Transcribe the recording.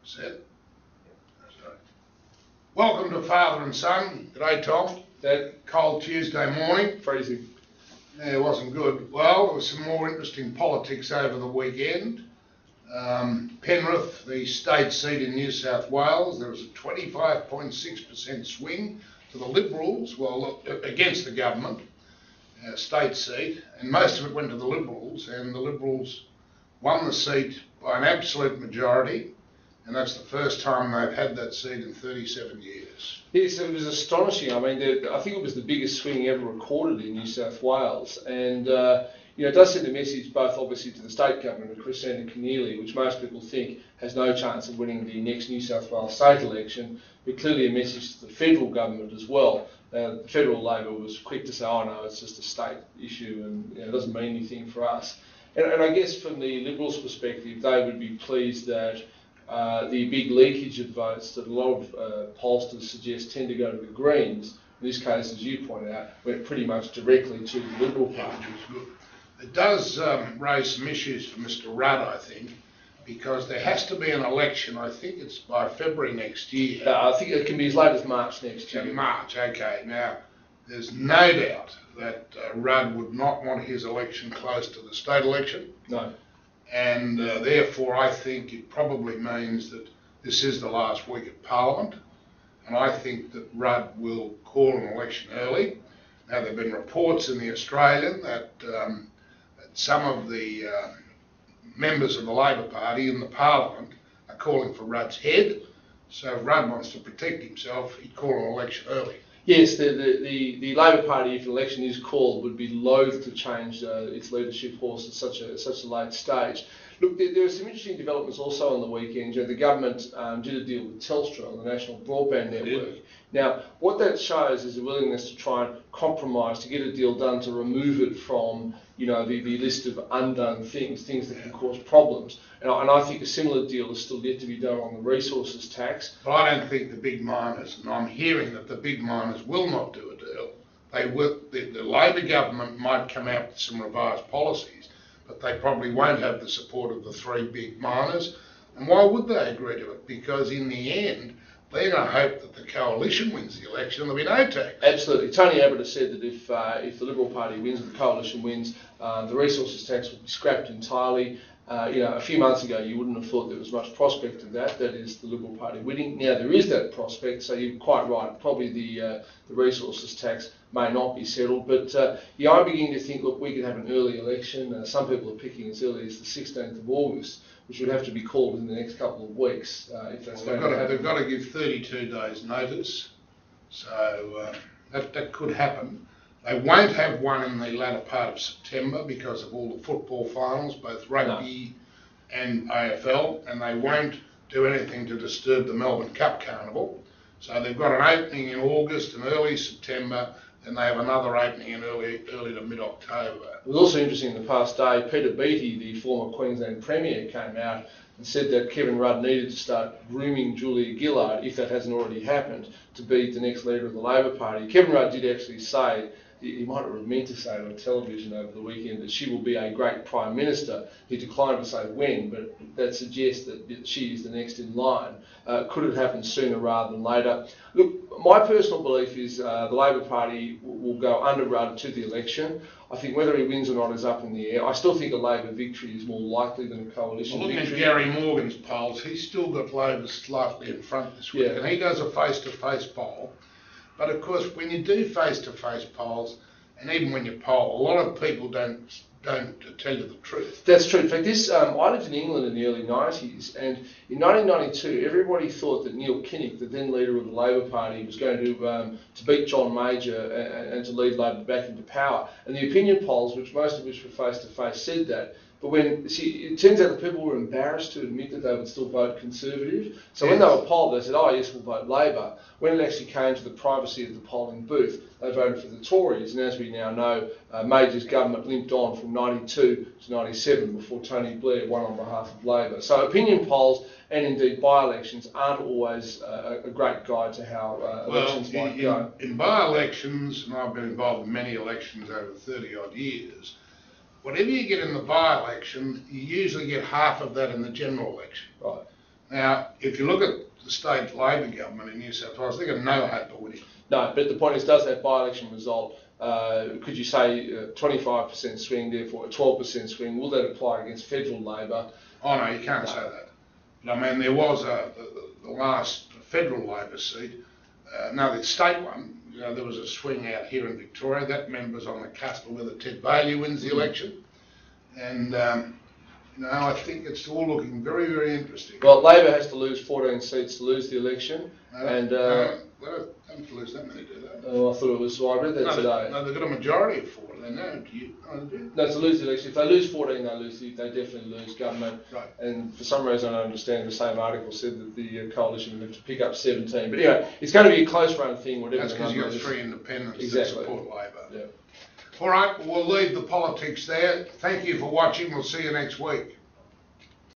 Set. Welcome to Father and Son. G'day, Tom. That cold Tuesday morning. Freezing. Yeah, it wasn't good. Well, there was some more interesting politics over the weekend. Penrith, the state seat in New South Wales, there was a 25.6% swing to the Liberals, well, against the government, state seat, and most of it went to the Liberals, and the Liberals won the seat by an absolute majority, and that's the first time they've had that seat in 37 years. Yes, it was astonishing. I mean, I think it was the biggest swing ever recorded in New South Wales, and it does send a message both obviously to the state government and Christina Keneally, which most people think has no chance of winning the next New South Wales state election, but clearly a message to the federal government as well. The federal Labor was quick to say, oh no, it's just a state issue and it doesn't mean anything for us. And I guess from the Liberals' perspective, they would be pleased that the big leakage of votes that a lot of pollsters suggest tend to go to the Greens, in this case, as you point out, went pretty much directly to the Liberal Party. Which was good. It does raise some issues for Mr Rudd, I think, because there has to be an election, I think it's by February next year. I think it can be as late as March next year. March, okay. Now, there's no doubt that Rudd would not want his election close to the state election. No. And therefore I think it probably means that this is the last week of Parliament, and I think that Rudd will call an election early. Now, there have been reports in the Australian that some of the members of the Labor Party in the Parliament are calling for Rudd's head, so if Rudd wants to protect himself, he'd call an election early. Yes, the Labor Party, if an election is called, would be loath to change its leadership horse at such a late stage. Look, there are some interesting developments also on the weekend. The government did a deal with Telstra on the National Broadband Network. Now, what that shows is a willingness to try and compromise, to get a deal done, to remove it from the list of undone things that can cause problems. And I think a similar deal is still yet to be done on the resources tax. But I don't think the big miners, and I'm hearing that the big miners will not do a deal. They will. The Labor government might come out with some revised policies, but they probably won't have the support of the three big miners. And why would they agree to it? Because in the end, they're going to hope that the coalition wins the election and there'll be no tax. Absolutely. Tony Abbott has said that if the Liberal Party wins and the coalition wins, the resources tax will be scrapped entirely. A few months ago you wouldn't have thought there was much prospect of that is the Liberal Party winning. Now there is that prospect, so you're quite right, probably the resources tax may not be settled, but I'm beginning to think, look, we could have an early election. Some people are picking as early as the 16th of August, which would have to be called in the next couple of weeks if that's going to happen. They've got to give 32 days notice, so that could happen. They won't have one in the latter part of September because of all the football finals, both rugby and AFL, and they won't do anything to disturb the Melbourne Cup Carnival. So they've got an opening in August and early September, and they have another opening in early to mid-October. It was also interesting in the past day, Peter Beattie, the former Queensland Premier, came out and said that Kevin Rudd needed to start grooming Julia Gillard, if that hasn't already happened, to be the next leader of the Labor Party. Kevin Rudd did actually say, he might have meant to say it on television over the weekend, that she will be a great Prime Minister. He declined to say when, but that suggests that she is the next in line. Could it happen sooner rather than later? Look, my personal belief is the Labor Party will go under Rudd to the election. I think whether he wins or not is up in the air. I still think a Labor victory is more likely than a coalition victory. Looking at Gary Morgan's polls, he's still got Labor slightly in front this week, and he does a face-to-face poll. But of course, when you do face-to-face polls, and even when you poll, a lot of people don't tell you the truth. That's true. In fact, I lived in England in the early 90s, and in 1992, everybody thought that Neil Kinnock, the then leader of the Labor Party, was going to beat John Major and to lead Labor back into power. And the opinion polls, most of which were face-to-face, said that. But it turns out that people were embarrassed to admit that they would still vote Conservative. So when they were polled, they said, oh yes, we'll vote Labor. When it actually came to the privacy of the polling booth, they voted for the Tories. And as we now know, Major's government limped on from 92 to 97 before Tony Blair won on behalf of Labor. So opinion polls and indeed by-elections aren't always a great guide to how elections might go. In by-elections, and I've been involved in many elections over 30-odd years, whatever you get in the by-election, you usually get half of that in the general election. Right. Now, if you look at the state Labor government in New South Wales, they've got no hope of winning. No, but the point is, does that by-election result, could you say 25% swing, therefore a 12% swing, will that apply against federal Labor? Oh no, you can't say that. But I mean, there was the last federal Labor seat, no, the state one, you know, there was a swing out here in Victoria. That member's on the cusp of whether Ted Bailey wins the election. And, you know, I think it's all looking very, very interesting. Well, Labor has to lose 14 seats to lose the election. They don't have to lose that many, do they? Oh, I thought it was, well, I read that today. No, they've got a majority of 4. They know. No, to lose the election. If they lose 14, they definitely lose government. Right. And for some reason, I don't understand, the same article said that the coalition would have to pick up 17. But anyway, it's going to be a close-run thing, whatever. That's because you've got 3 independents that support Labor. Yeah. All right, we'll leave the politics there. Thank you for watching. We'll see you next week.